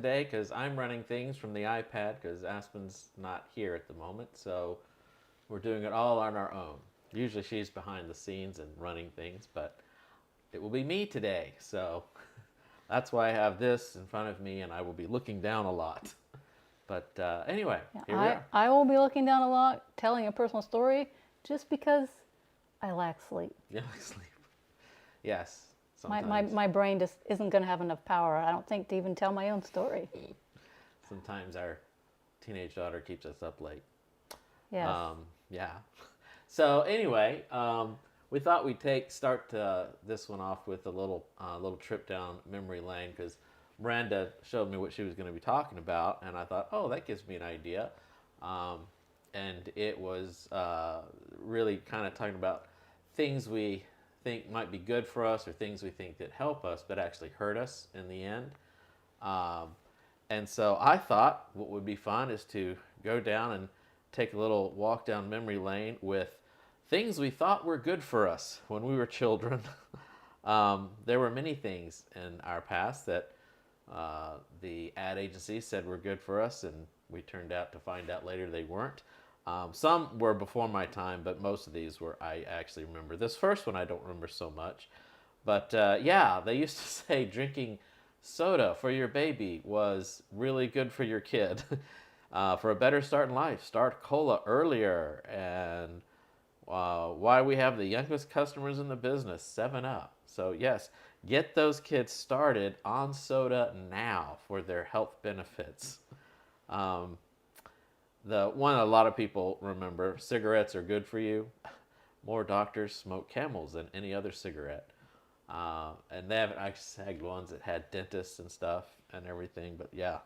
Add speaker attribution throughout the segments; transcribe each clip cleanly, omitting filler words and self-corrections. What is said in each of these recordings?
Speaker 1: today because I'm running things from the iPad because Aspen's not here at the moment. So we're doing it all on our own. Usually she's behind the scenes and running things, but it will be me today. So that's why I have this in front of me and I will be looking down a lot. But anyway,
Speaker 2: Yeah,
Speaker 1: here we are.
Speaker 2: I will be looking down a lot, telling a personal story, just because I lack sleep.
Speaker 1: Yeah, sleep. Yes,
Speaker 2: My
Speaker 1: sometimes.
Speaker 2: brain just isn't going to have enough power, I don't think, to even tell my own story.
Speaker 1: Sometimes our teenage daughter keeps us up late.
Speaker 2: Yes.
Speaker 1: Yeah. So anyway, we thought we'd start this one off with a little trip down memory lane because Miranda showed me what she was going to be talking about, and I thought, oh, that gives me an idea. Um, and it was really kind of talking about things we think might be good for us or things we think that help us but actually hurt us in the end. Um, and so I thought what would be fun is to go down and take a little walk down memory lane with things we thought were good for us when we were children. There were many things in our past that the ad agency said were good for us, and we turned out to find out later they weren't. Some were before my time, but most of these were I actually remember. This first one I don't remember so much. But yeah, they used to say drinking soda for your baby was really good for your kid. For a better start in life, start cola earlier. And why we have the youngest customers in the business, 7 Up. So, yes, get those kids started on soda now for their health benefits. Um, the one a lot of people remember, cigarettes are good for you. More doctors smoke Camels than any other cigarette. And they haven't actually had ones that had dentists and stuff and everything. But yeah,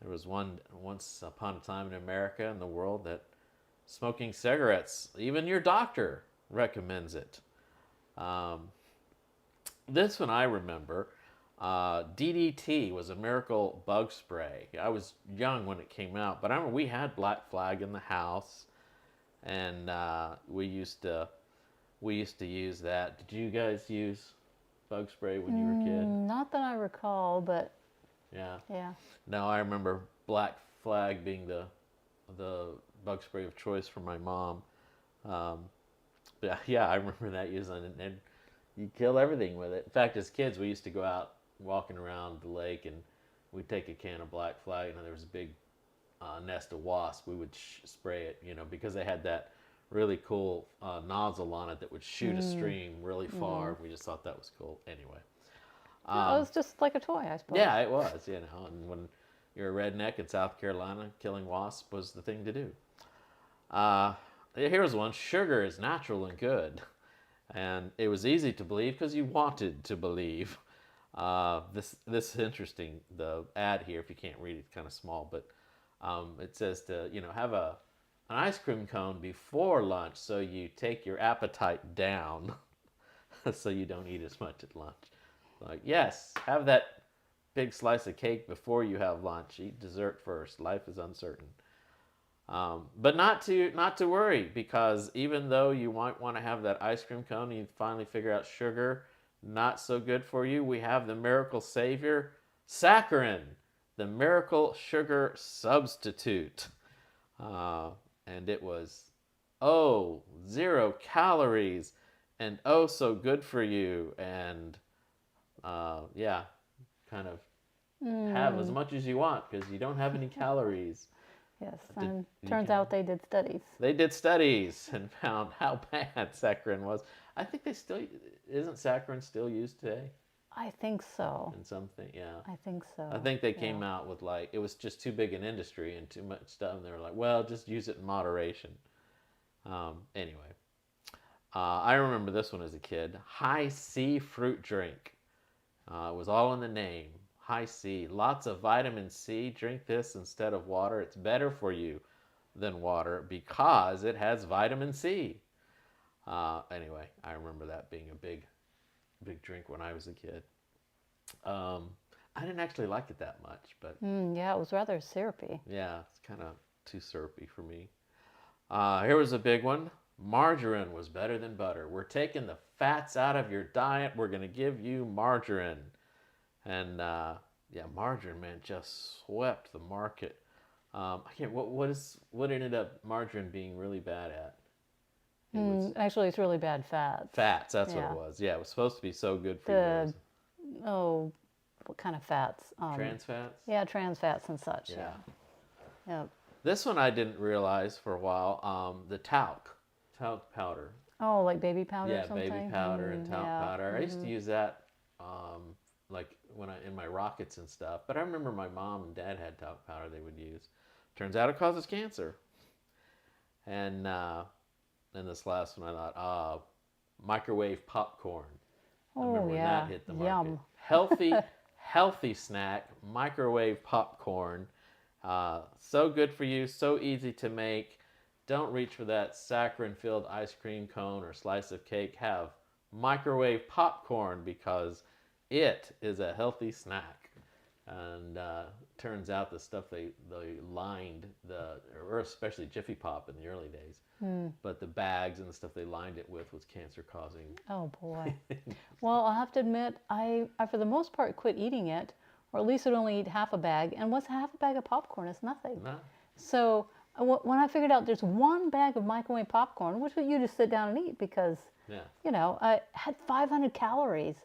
Speaker 1: there was one once upon a time in America and the world that smoking cigarettes, even your doctor recommends it. Um, this one I remember. DDT was a miracle bug spray. I was young when it came out, but I remember we had Black Flag in the house, and we used to use that. Did you guys use bug spray when you were a kid?
Speaker 2: Not that I recall, but
Speaker 1: Yeah.
Speaker 2: yeah.
Speaker 1: No, I remember Black Flag being the bug spray of choice for my mom. Um, but yeah, I remember that using it, and you kill everything with it. In fact, as kids, we used to go out walking around the lake, and we'd take a can of Black Flag, and there was a big nest of wasps. We would spray it, because they had that really cool nozzle on it that would shoot a stream really far. We just thought that was cool. Anyway,
Speaker 2: Yeah, it was just like a toy, I suppose.
Speaker 1: yeah, it was, and when you're a redneck in South Carolina, killing wasps was the thing to do. Uh, Here's one. Sugar is natural and good. And it was easy to believe because you wanted to believe. This is interesting. The ad here, if you can't read it, it's kind of small, but it says to have an ice cream cone before lunch so you take your appetite down, so you don't eat as much at lunch. Like, yes, have that big slice of cake before you have lunch. Eat dessert first. Life is uncertain. But not to worry, because even though you might want to have that ice cream cone and you finally figure out sugar not so good for you, we have the miracle savior, saccharin, the miracle sugar substitute. Uh, and it was, oh, 0 calories and oh so good for you. And yeah, kind of have as much as you want because you don't have any calories.
Speaker 2: Yes,
Speaker 1: Did,
Speaker 2: and
Speaker 1: did
Speaker 2: turns
Speaker 1: you?
Speaker 2: out they did studies.
Speaker 1: They did studies and found how bad saccharin was. I think they still isn't saccharin still used today
Speaker 2: I think so.
Speaker 1: in something. Yeah,
Speaker 2: I think
Speaker 1: I
Speaker 2: so.
Speaker 1: think they
Speaker 2: Yeah.
Speaker 1: came out with like it was just too big an industry and too much stuff. And they were like, well, just use it in moderation. Anyway, I remember this one as a kid. High C fruit drink. It was all in the name. High C. Lots of vitamin C. Drink this instead of water. It's better for you than water because it has vitamin C. Anyway, I remember that being a big drink when I was a kid. Um, I didn't actually like it that much, but
Speaker 2: Yeah, it was rather syrupy.
Speaker 1: yeah, it's kind of too syrupy for me. Here was a big one. Margarine was better than butter. We're taking the fats out of your diet. We're going to give you margarine. And yeah, margarine, man, just swept the market. I can't. What ended up margarine being really bad at? It was
Speaker 2: Actually, it's really bad fats.
Speaker 1: fats. That's what it
Speaker 2: Yeah.
Speaker 1: was. Yeah, it was supposed to be so good for you
Speaker 2: The,
Speaker 1: guys.
Speaker 2: oh, what kind of fats?
Speaker 1: Trans fats.
Speaker 2: Yeah, trans fats and such.
Speaker 1: Yeah.
Speaker 2: Yeah. Yeah.
Speaker 1: This one I didn't realize for a while. The talc powder.
Speaker 2: Oh, like baby powder or
Speaker 1: Yeah, baby
Speaker 2: something?
Speaker 1: powder and talc
Speaker 2: Yeah.
Speaker 1: powder. I used to use that, like when I in my rockets and stuff. But I remember my mom and dad had talc powder they would use. Turns out it causes cancer. And then this last one, I thought, microwave popcorn. I
Speaker 2: Oh,
Speaker 1: remember when that
Speaker 2: yeah.
Speaker 1: hit the market.
Speaker 2: Yum.
Speaker 1: Healthy snack, microwave popcorn. So good for you, so easy to make. Don't reach for that saccharin-filled ice cream cone or slice of cake. Have microwave popcorn because it is a healthy snack. And turns out the stuff they lined or especially Jiffy Pop in the early days, but the bags and the stuff they lined it with was cancer causing.
Speaker 2: Oh, boy. Well, I'll have to admit, I, for the most part, quit eating it, or at least would only eat half a bag. And what's half a bag of popcorn? It's nothing.
Speaker 1: No,
Speaker 2: So when I figured out there's one bag of microwave popcorn, which you just sit down and eat because,
Speaker 1: yeah,
Speaker 2: I had 500 calories.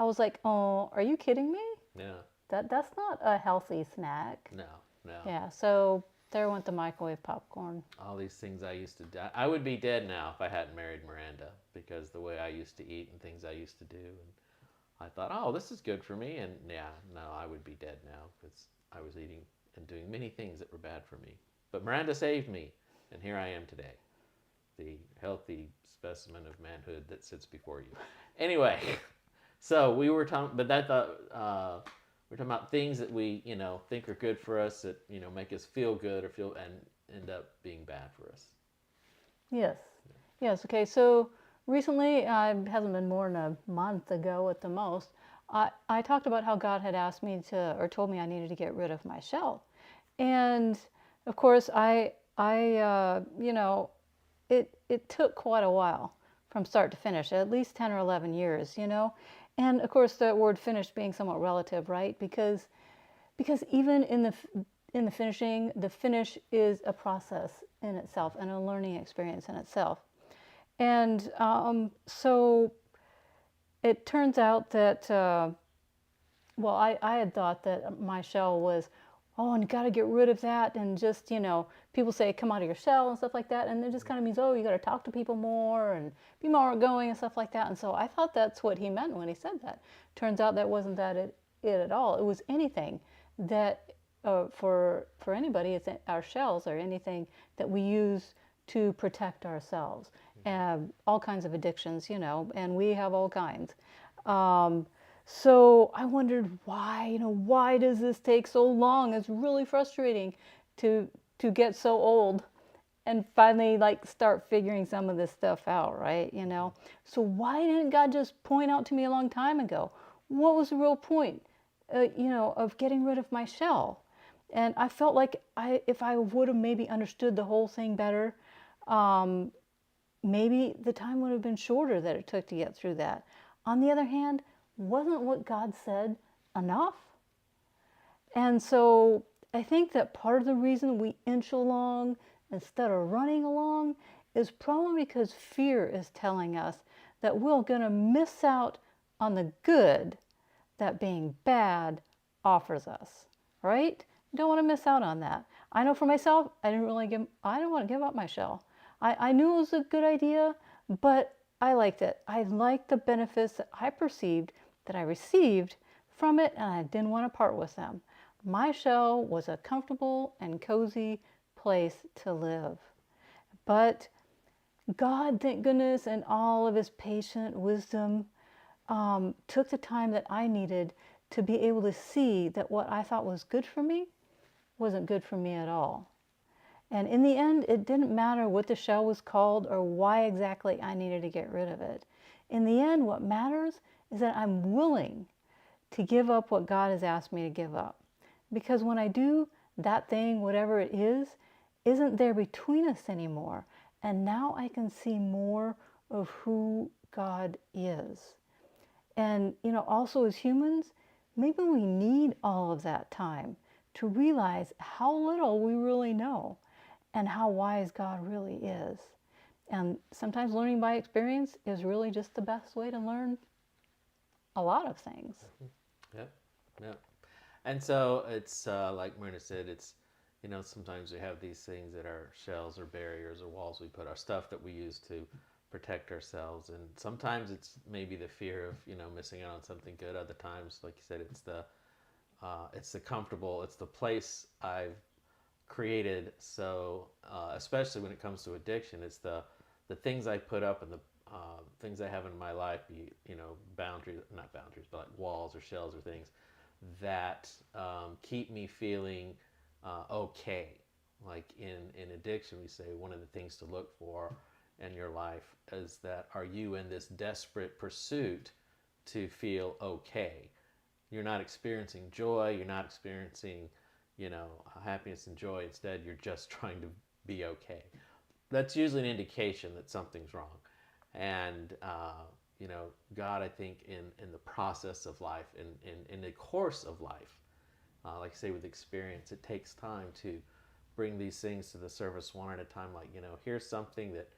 Speaker 2: I was like, oh, are you kidding me?
Speaker 1: yeah,
Speaker 2: That's not a healthy snack.
Speaker 1: no, no.
Speaker 2: Yeah, so there went the microwave popcorn.
Speaker 1: All these things I used to do. I would be dead now if I hadn't married Miranda because the way I used to eat and things I used to do. And I thought, oh, this is good for me. And yeah, no, I would be dead now because I was eating and doing many things that were bad for me. But Miranda saved me, and here I am today, the healthy specimen of manhood that sits before you. Anyway, so we were talking, but that we're talking about things that we think are good for us that make us feel good or feel and end up being bad for us.
Speaker 2: Yes. Yes. Okay. So recently, it hasn't been more than a month ago at the most, I talked about how God had asked me to, or told me I needed to get rid of my shell. And of course, it took quite a while from start to finish, at least 10 or 11 years. And of course, the word finished being somewhat relative, right? Because even in the finishing, the finish is a process in itself and a learning experience in itself. And so it turns out that, well, I had thought that my shell was, oh, and you got to get rid of that. And just, people say, come out of your shell and stuff like that. And it just kind of means, oh, you got to talk to people more and be more outgoing and stuff like that. And so I thought that's what he meant when he said that. Turns out that wasn't it at all. It was anything that, for anybody, it's our shells or anything that we use to protect ourselves. And all kinds of addictions, and we have all kinds. So I wondered why does this take so long? It's really frustrating to get so old and finally start figuring some of this stuff out, right? So why didn't God just point out to me a long time ago? What was the real point, of getting rid of my shell? And I felt like if I would have maybe understood the whole thing better, maybe the time would have been shorter that it took to get through that. On the other hand, wasn't what God said enough? And so I think that part of the reason we inch along instead of running along is probably because fear is telling us that we're going to miss out on the good that being bad offers us, right? You don't want to miss out on that. I know for myself, I didn't want to give up my shell. I knew it was a good idea, but I liked it. I liked the benefits that I perceived that I received from it, and I didn't want to part with them. My shell was a comfortable and cozy place to live. But God, thank goodness, in all of his patient wisdom, took the time that I needed to be able to see that what I thought was good for me wasn't good for me at all. And in the end, it didn't matter what the shell was called or why exactly I needed to get rid of it. In the end, what matters is that I'm willing to give up what God has asked me to give up. Because when I do, that thing, whatever it is, isn't there between us anymore. And now I can see more of who God is. And, also as humans, maybe we need all of that time to realize how little we really know and how wise God really is. And sometimes learning by experience is really just the best way to learn a lot of things.
Speaker 1: Yep. Yep. And so it's like Myrna said, it's, sometimes we have these things that are shells or barriers or walls we put our stuff that we use to protect ourselves. And sometimes it's maybe the fear of, missing out on something good. Other times, like you said, it's the comfortable, it's the place I've created. So especially when it comes to addiction, it's the things I put up and the things I have in my life, boundaries, not boundaries, but like walls or shells or things that keep me feeling okay. Like in addiction, we say one of the things to look for in your life is that are you in this desperate pursuit to feel okay? You're not experiencing joy, you're not experiencing, happiness and joy. Instead, you're just trying to be okay. That's usually an indication that something's wrong. And God, I think in the process of life, in the course of life, like I say, with experience, it takes time to bring these things to the surface one at a time. Like, here's something that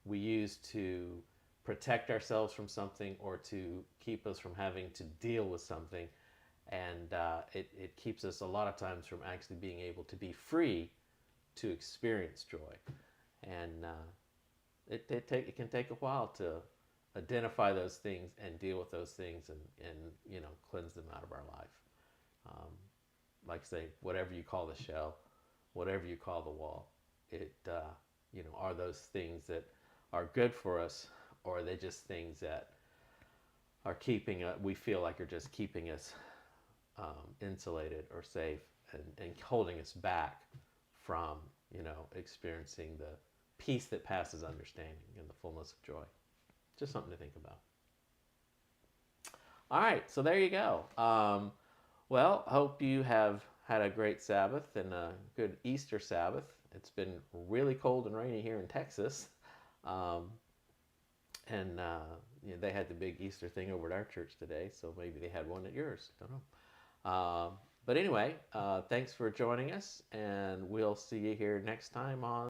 Speaker 1: we use to protect ourselves from something or to keep us from having to deal with something. And it keeps us a lot of times from actually being able to be free to experience joy. And it can take a while to identify those things and deal with those things and cleanse them out of our life. Um, like I say, whatever you call the shell, whatever you call the wall, it are those things that are good for us, or are they just things that are keeping we feel like are just keeping us insulated or safe and holding us back from experiencing the peace that passes understanding and the fullness of joy. Just something to think about. All right, so there you go. Well, hope you have had a great Sabbath and a good Easter Sabbath. It's been really cold and rainy here in Texas. Um, and they had the big Easter thing over at our church today, so maybe they had one at yours. Don't know. But anyway, thanks for joining us, and we'll see you here next time on